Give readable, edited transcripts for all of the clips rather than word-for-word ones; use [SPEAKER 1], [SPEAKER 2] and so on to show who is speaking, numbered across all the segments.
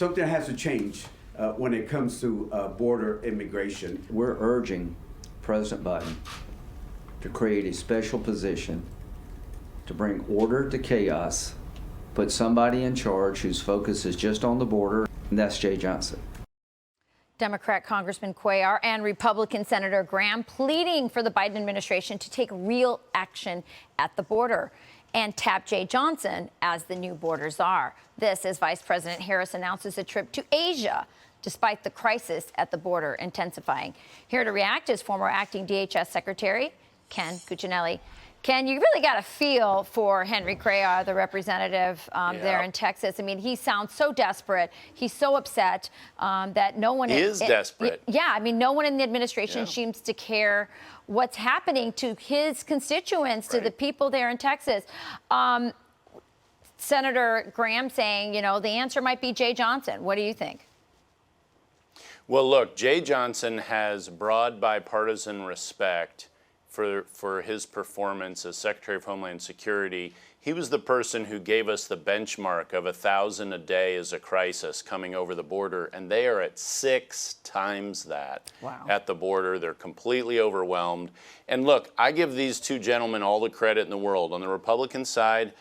[SPEAKER 1] something has to change when it comes to border immigration.
[SPEAKER 2] We're urging President Biden to create a special position to bring order to chaos, put somebody in charge whose focus is just on the border, and that's Jeh Johnson.
[SPEAKER 3] Democrat Congressman Cuellar and Republican Senator Graham pleading for the Biden administration to take real action at the border and tap Jeh Johnson as the new border czar. This as Vice President Harris announces a trip to Asia, despite the crisis at the border intensifying. Here to react is former acting DHS Secretary Ken Cuccinelli. Ken, you really got a feel for Henry Cuellar, the representative there in Texas. I mean, he sounds so desperate. He's so upset that no one
[SPEAKER 4] is desperate.
[SPEAKER 3] Yeah, I mean, no one in the administration seems to care what's happening to his constituents, to the people there in Texas. Senator Graham saying, you know, the answer might be Jeh Johnson. What do you think?
[SPEAKER 4] Well, look, Jeh Johnson has broad bipartisan respect for his performance as Secretary of Homeland Security. He was the person who gave us the benchmark of 1,000 a day as a crisis coming over the border, and they are at 6 times that at the border. They're completely overwhelmed. And look, I give these two gentlemen all the credit in the world. On the Republican side,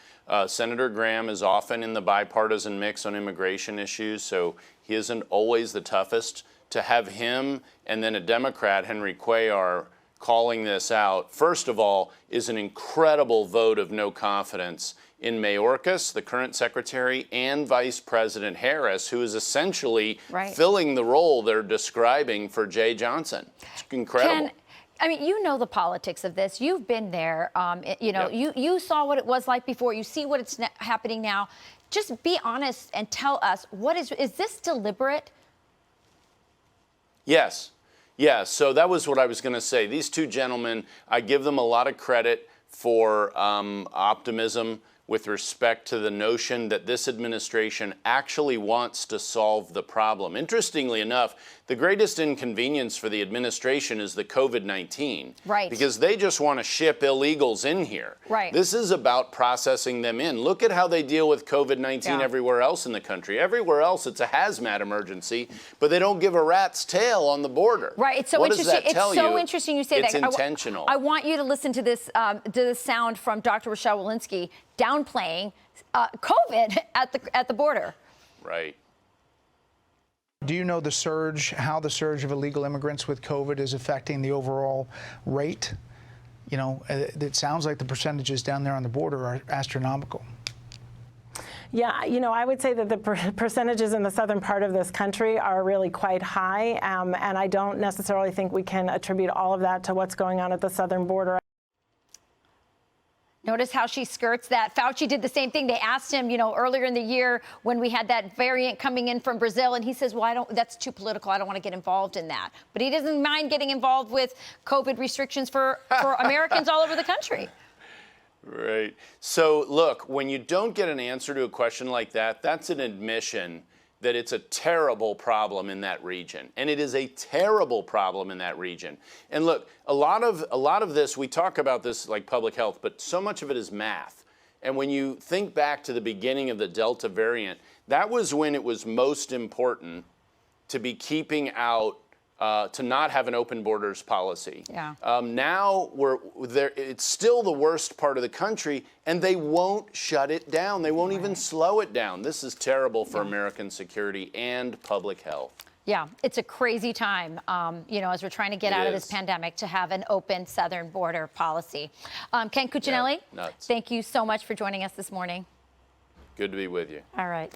[SPEAKER 4] Senator Graham is often in the bipartisan mix on immigration issues, so he isn't always the toughest. To have him and then a Democrat, Henry Cuellar, calling this out, first of all, is an incredible vote of no confidence in Mayorkas, the current secretary, and Vice President Harris, who is essentially filling the role they're describing for Jeh Johnson. It's incredible.
[SPEAKER 3] Ken, I mean, you know the politics of this. You've been there. You know, you saw what it was like before. You see what it's happening now. Just be honest and tell us, what is this deliberate?
[SPEAKER 4] Yes. Yeah, so that was what I was going to say. These two gentlemen, I give them a lot of credit for optimism with respect to the notion that this administration actually wants to solve the problem. Interestingly enough, the greatest inconvenience for the administration is the COVID-19.
[SPEAKER 3] Right.
[SPEAKER 4] Because they just want to ship illegals in here.
[SPEAKER 3] Right.
[SPEAKER 4] This is about processing them in. Look at how they deal with COVID-19 everywhere else in the country. Everywhere else, it's a hazmat emergency, but they don't give a rat's tail on the border.
[SPEAKER 3] Right. It's so
[SPEAKER 4] what
[SPEAKER 3] interesting.
[SPEAKER 4] Does that tell
[SPEAKER 3] it's so
[SPEAKER 4] you?
[SPEAKER 3] interesting you say
[SPEAKER 4] it's
[SPEAKER 3] that.
[SPEAKER 4] It's intentional.
[SPEAKER 3] I want you to listen to this sound from Dr. Rochelle Walensky downplaying COVID at the border.
[SPEAKER 4] Right.
[SPEAKER 5] Do you know how the surge of illegal immigrants with COVID is affecting the overall rate? You know, it sounds like the percentages down there on the border are astronomical.
[SPEAKER 6] Yeah, you know, I would say that the percentages in the southern part of this country are really quite high, and I don't necessarily think we can attribute all of that to what's going on at the southern border.
[SPEAKER 3] Notice how she skirts that. Fauci did the same thing. They asked him, you know, earlier in the year when we had that variant coming in from Brazil, and he says, well, that's too political. I don't want to get involved in that. But he doesn't mind getting involved with COVID restrictions for Americans all over the country.
[SPEAKER 4] Right. So, look, when you don't get an answer to a question like that, that's an admission that it's a terrible problem in that region. And it is a terrible problem in that region. And look, a lot of this, we talk about this like public health, but so much of it is math. And when you think back to the beginning of the Delta variant, that was when it was most important to be keeping out to not have an open borders policy.
[SPEAKER 3] Yeah.
[SPEAKER 4] Now it's still the worst part of the country, and they won't shut it down. They won't even slow it down. This is terrible for American security and public health.
[SPEAKER 3] Yeah, it's a crazy time, you know, as we're trying to get out of this pandemic, to have an open southern border policy. Ken Cuccinelli, thank you so much for joining us this morning.
[SPEAKER 4] Good to be with you.
[SPEAKER 3] All right.